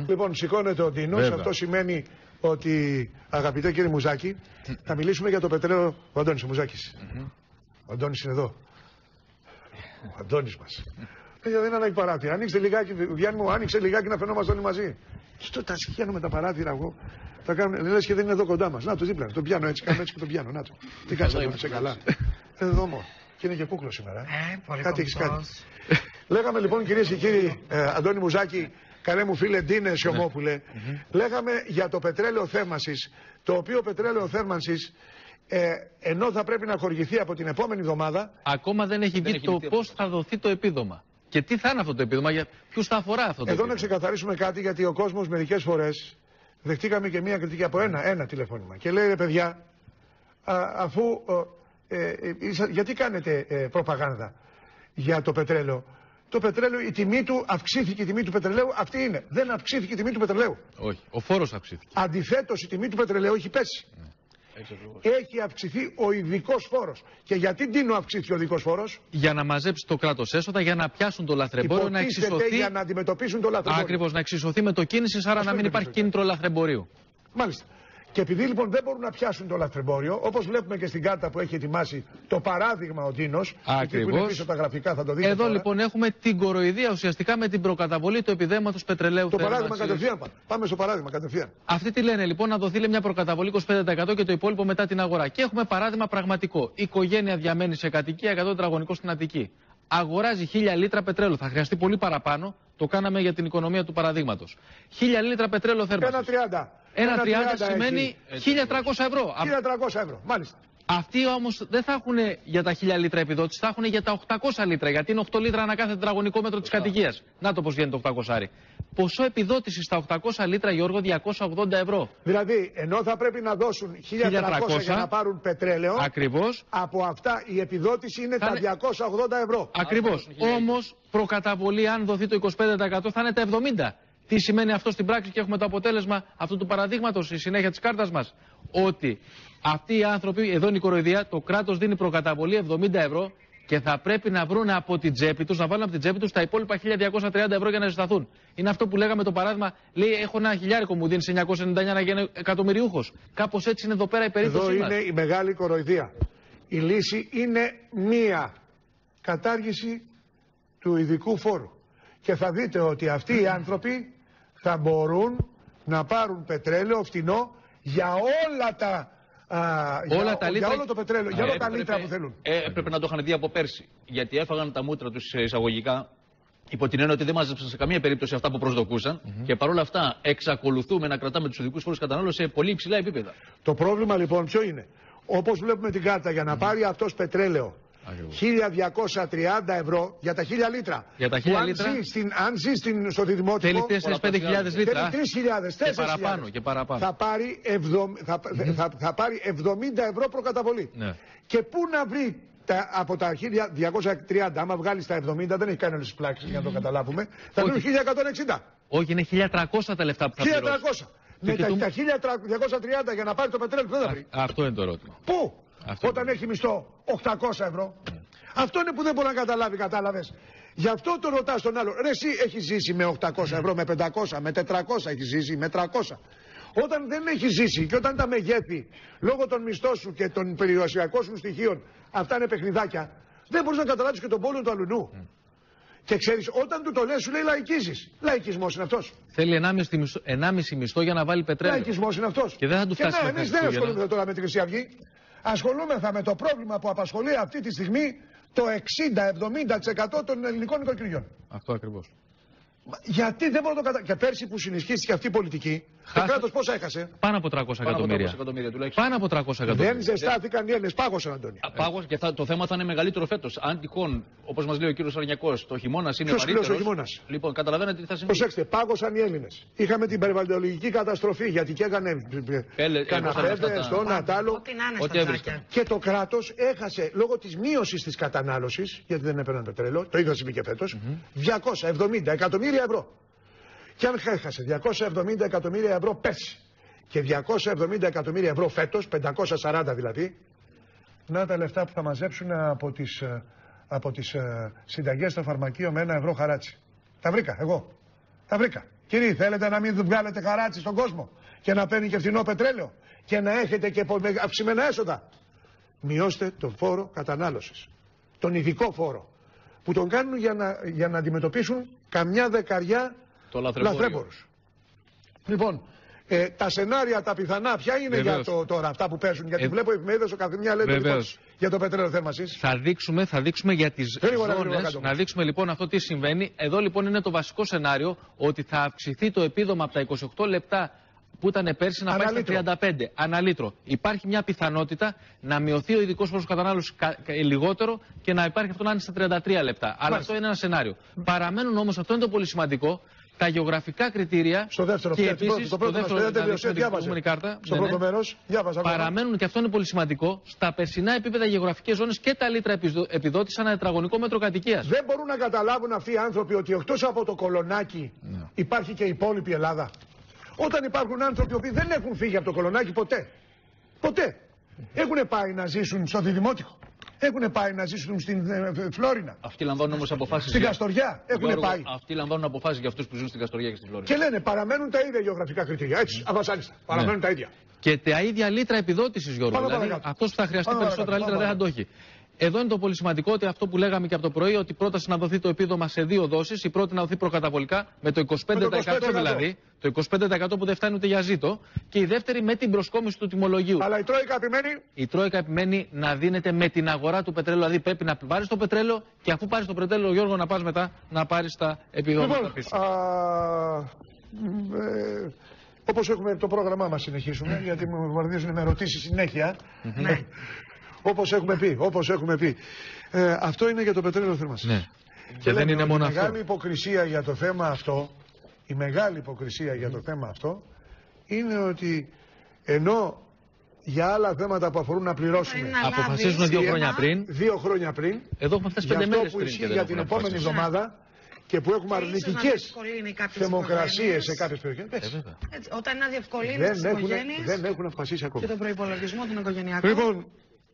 Λοιπόν, σηκώνεται ο Ντίνος. Αυτό σημαίνει ότι, αγαπητέ κύριε Μουζάκη, θα μιλήσουμε για το πετρέλαιο. Ο Αντώνης ο Μουζάκης. Ο Αντώνης είναι εδώ. Ο Αντώνης μας. Δεν είναι ανάγκη παράθυρα. Ανοίξτε λιγάκι, Γιάννη μου, άνοιξε λιγάκι να φαινόμαστε όλοι μαζί. Στο τα συγχαίνω με τα παράθυρα εγώ. Θα κάνουμε, λες και δεν είναι εδώ κοντά μας. Να το δίπλα. Τον πιάνω έτσι, κάνω έτσι και τον πιάνω. Να το. Τι κάνεις εδώ, είσαι καλά. Εδώ μόνο. Και είναι και κούκλο σήμερα. Κάτι έχεις κάνει. Λέγαμε λοιπόν, κυρίες και κύριοι, Αντώνη Μουζάκη, καλέ μου φίλε Ντίνε Σιωμόπουλε, λέγαμε για το πετρέλαιο θέρμανσης, το οποίο πετρέλαιο θέρμανσης, ενώ θα πρέπει να χορηγηθεί από την επόμενη εβδομάδα, ακόμα δεν έχει βγει το πώς θα δοθεί το επίδομα. Και τι θα είναι αυτό το επίδομα, για ποιους θα αφορά αυτό το επίδομα. Εδώ να ξεκαθαρίσουμε κάτι, γιατί ο κόσμος μερικές φορές δεχτήκαμε και μία κριτική από ένα τηλεφώνημα. Και λέει, ρε παιδιά, αφού γιατί κάνετε προπαγάνδα για το πετρέλαιο. Το πετρέλαιο, η τιμή του αυξήθηκε, η τιμή του πετρελαίου αυτή είναι. Δεν αυξήθηκε η τιμή του πετρελαίου. Όχι, ο φόρος αυξήθηκε. Αντιθέτως, η τιμή του πετρελαίου έχει πέσει. Έχει αυξηθεί ο ειδικός φόρος. Και γιατί Ντίνο αυξήθηκε ο ειδικός φόρος? Για να μαζέψει το κράτος έσοδα, για να πιάσουν το λαθρεμπόριο, να εξισωθεί. Για να αντιμετωπίσουν το λαθρεμπόριο. Ακριβώς, να εξισωθεί με το κίνηση, άρα να μην υπάρχει κίνητρο λαθρεμπορίου. Μάλιστα. Και επειδή λοιπόν δεν μπορούν να πιάσουν το λαθρεμπόριο, όπως βλέπουμε και στην κάρτα που έχει ετοιμάσει το παράδειγμα ο Ντίνος, εκεί που είναι πίσω τα γραφικά, θα το δείτε. Εδώ τώρα λοιπόν έχουμε την κοροϊδία ουσιαστικά με την προκαταβολή του επιδέματος πετρελαίου. Το παράδειγμα κατευθείαν. Πάμε στο παράδειγμα κατευθείαν. Αυτοί τι λένε λοιπόν, να δοθεί μια προκαταβολή 25% και το υπόλοιπο μετά την αγορά. Και έχουμε παράδειγμα πραγματικό. Η οικογένεια διαμένει σε κατοικία 100 τετραγωνικό στην Αττική. Αγοράζει 1000 λίτρα πετρέλαιο. Θα χρειαστεί πολύ παραπάνω. Το κάναμε για την οικονομία του παραδείγματος. 1000 λίτρα πετρέλαιο θέρμανσης. 1,30 σημαίνει 1.300 ευρώ. 1.300 ευρώ, μάλιστα. Αυτοί όμως δεν θα έχουν για τα 1000 λίτρα επιδότηση, θα έχουν για τα 800 λίτρα. Γιατί είναι 8 λίτρα ανά κάθε τετραγωνικό μέτρο της κατοικίας. Να το πώς βγαίνει το 800. Ποσό επιδότηση στα 800 λίτρα, Γιώργο, 280 ευρώ. Δηλαδή, ενώ θα πρέπει να δώσουν 1.300 για να πάρουν πετρέλαιο, ακριβώς, από αυτά η επιδότηση είναι τα 280 ευρώ. Ακριβώς. Όμως, προκαταβολή, αν δοθεί το 25%, θα είναι τα 70. Τι σημαίνει αυτό στην πράξη, και έχουμε το αποτέλεσμα αυτού του παραδείγματος, η συνέχεια της κάρτας μας. Ότι αυτοί οι άνθρωποι, εδώ είναι η κοροϊδία, το κράτος δίνει προκαταβολή 70 ευρώ και θα πρέπει να βρουν από την τσέπη τους, να βάλουν από την τσέπη τους τα υπόλοιπα 1.230 ευρώ για να ζεσταθούν. Είναι αυτό που λέγαμε το παράδειγμα, λέει: έχω ένα χιλιάρικο, μου δίνει 999 να γίνει εκατομμυριούχος. Κάπως έτσι είναι εδώ πέρα η περίπτωση. Εδώ μας είναι η μεγάλη κοροϊδία. Η λύση είναι μία. Κατάργηση του ειδικού φόρου. Και θα δείτε ότι αυτοί οι άνθρωποι θα μπορούν να πάρουν πετρέλαιο φτηνό για όλα τα, για όλο το πετρέλαιο, για όλα τα λίτρα που θέλουν. Έπρεπε να το είχαν δει από πέρσι. Γιατί έφαγαν τα μούτρα τους εισαγωγικά, υπό την έννοια ότι δεν μάζεψαν σε καμία περίπτωση αυτά που προσδοκούσαν. Και παρόλα αυτά εξακολουθούμε να κρατάμε τους ειδικούς φόρους κατανάλωσης σε πολύ υψηλά επίπεδα. Το πρόβλημα λοιπόν ποιο είναι? Όπως βλέπουμε την κάρτα, για να πάρει αυτός πετρέλαιο 1.230 ευρώ για τα 1.000 λίτρα. Για τα 1.000 λίτρα. Αν ζει στο δημότικο, θέλει 4-5.000 λίτρα. Θέλει 3.000, 4.000. Και παραπάνω. Θα πάρει 70 ευρώ προκαταβολή. Ναι. Και πού να βρει από τα 1.230, άμα βγάλει τα 70, δεν έχει κάνει όλες τις πλάξεις για να το καταλάβουμε, θα βρει 1.160. Όχι, είναι 1.300 τα λεφτά που θα πληρώσει. 1.300. Με τα 1.230 για να πάρει το πετρέλαιο δεν θα βρει. Αυτό είναι το ερώτημα. Πού? Όταν έχει μισθό 800 ευρώ. Αυτό είναι που δεν μπορεί να καταλάβει, κατάλαβες. Γι' αυτό το ρωτάς τον άλλο. Ρε, εσύ έχεις ζήσει με 800 ευρώ, με 500, με 400, έχεις ζήσει με 300. Όταν δεν έχεις ζήσει και όταν τα μεγέθη λόγω των μισθών σου και των περιουσιακών σου στοιχείων, αυτά είναι παιχνιδάκια, δεν μπορείς να καταλάβεις και τον πόλεμο του αλουνού. Και ξέρεις, όταν του το λες, σου λέει λαϊκίζεις. Λαϊκισμός είναι αυτός. Θέλει 1,5 μισθό για να βάλει πετρέλαιο. Λαϊκισμός είναι αυτός. Και δεν θα του φτάσει. Και εμείς δεν ασχολούμαστε τώρα με τη Χρυσή Αυγή. Ασχολούμεθα με το πρόβλημα που απασχολεί αυτή τη στιγμή το 60-70% των ελληνικών νοικοκυριών. Αυτό ακριβώς. Γιατί δεν μπορώ να το καταλάβω. Και πέρσι που συνισχύστηκε αυτή η πολιτική, το κράτος πόσα έχασε? Πάνω από 300 εκατομμύρια. Πάνω από 300 εκατομμύρια. Δεν ζεστάθηκαν οι Έλληνες, πάγωσαν, Αντώνη. Πάγωσαν και το θέμα θα είναι μεγαλύτερο φέτος. Αν τυχόν, όπως μας λέει ο κύριος Αρνιακός, το χειμώνας είναι βαρύτερος. Ποιος χειμώνας? Λοιπόν, καταλαβαίνετε τι θα συμβεί. Προσέξτε, πάγωσαν οι Έλληνες. Είχαμε την περιβαλλοντολογική καταστροφή γιατί και έκανε καναπέδες, το ένα, τ' άλλο. Και το κράτος έχασε λόγω της μείωσης της κατανάλωσης, γιατί δεν έπαιρναν πετρέλαιο, το ίδιο συμβεί και φέτος, 270 εκατομμύρια ευρώ. Και αν έχασε 270 εκατομμύρια ευρώ πέρσι και 270 εκατομμύρια ευρώ φέτος, 540 δηλαδή, να τα λεφτά που θα μαζέψουν από τις συνταγές στο φαρμακείο με 1 ευρώ χαράτσι. Τα βρήκα εγώ. Τα βρήκα. Κύριοι, θέλετε να μην βγάλετε χαράτσι στον κόσμο και να παίρνει και φθηνό πετρέλαιο και να έχετε και αυξημένα έσοδα? Μειώστε τον φόρο κατανάλωσης. Τον ειδικό φόρο. Που τον κάνουν για να αντιμετωπίσουν καμιά δεκαριά λαθρέμπορους. Λοιπόν, τα σενάρια, τα πιθανά, ποια είναι για τώρα αυτά που παίζουν? Γιατί βλέπω εφημερίδες ο καθημερινά λέει για το πετρέλαιο θέρμανσης. Θα δείξουμε για τις ζώνες, να δείξουμε λοιπόν αυτό τι συμβαίνει. Εδώ λοιπόν είναι το βασικό σενάριο, ότι θα αυξηθεί το επίδομα από τα 28 λεπτά που ήταν πέρσι να πάει στα 35 αναλύτρο. Υπάρχει μια πιθανότητα να μειωθεί ο ειδικός φόρος κατανάλωσης λιγότερο και να υπάρχει αυτό να είναι στα 33 λεπτά. Αλλά αυτό είναι ένα σενάριο. Παραμένουν όμως, αυτό είναι το πολύ σημαντικό, τα γεωγραφικά κριτήρια. Στο δεύτερο, και επίσης, στο πρώτο μέρος, παραμένουν, και αυτό είναι πολύ σημαντικό, στα περσινά επίπεδα γεωγραφικές ζώνες και τα λίτρα επιδότηση ανά τετραγωνικό μέτρο κατοικίας. Δεν μπορούν να καταλάβουν αυτοί οι άνθρωποι ότι εκτός από το Κολονάκι υπάρχει και η υπόλοιπη Ελλάδα. Όταν υπάρχουν άνθρωποι που δεν έχουν φύγει από το Κολονάκι ποτέ. Ποτέ. Έχουν πάει να ζήσουν στο Διδημότυχο. Έχουν πάει να ζήσουν στην Φλόρινα. Αυτοί λαμβάνουν όμως αποφάσεις. Στην Καστοριά. Έχουν πάει. Αυτοί λαμβάνουν αποφάσεις για αυτούς που ζουν στην Καστοριά και στη Φλόρινα. Και λένε παραμένουν τα ίδια γεωγραφικά κριτήρια. Έτσι, αβασάλιστα. Παραμένουν τα ίδια. Και τα ίδια λίτρα επιδότησης, Γιώργο. Δηλαδή, αυτός που θα χρειαστεί περισσότερα λίτρα δεν θα το έχει. Εδώ είναι το πολύ σημαντικό, ότι αυτό που λέγαμε και από το πρωί, ότι η πρόταση να δοθεί το επίδομα σε 2 δόσεις, η πρώτη να δοθεί προκαταβολικά με το 25% δηλαδή, το 25% που δεν φτάνει ούτε για ζήτο, και η δεύτερη με την προσκόμιση του τιμολογίου. Αλλά η Τρόικα επιμένει. Η Τρόικα επιμένει να δίνεται με την αγορά του πετρέλαιου, δηλαδή πρέπει να πάρεις το πετρέλαιο και αφού πάρεις το πετρέλαιο, Γιώργο, να πας μετά να πάρεις τα επιδόματα. Όπως έχουμε το πρόγραμμά μας, συνεχίσουμε, γιατί μου βαρδίζουν με ερωτήσεις συνέχεια. Όπως έχουμε πει. Αυτό είναι για το πετρέλαιο θέρμανσης. Ναι. Και δεν είναι μόνο αυτό. Η μεγάλη υποκρισία για το θέμα αυτό, είναι ότι ενώ για άλλα θέματα που αφορούν να πληρώσουμε αποφασίζουν 2 χρόνια πριν. 2 χρόνια πριν. Εδώ έχουμε φτάσει 5 μέρες πριν. Για την επόμενη εβδομάδα. Και που έχουμε αρνητικές θερμοκρασίες σε κάποιες περιοχές. Όταν είναι να διευκολύνει τις οικογένειες. Δεν έχουν αποφασίσει ακόμα. Και τον προϋπολογισμό των οικογενειακών. Λοιπόν,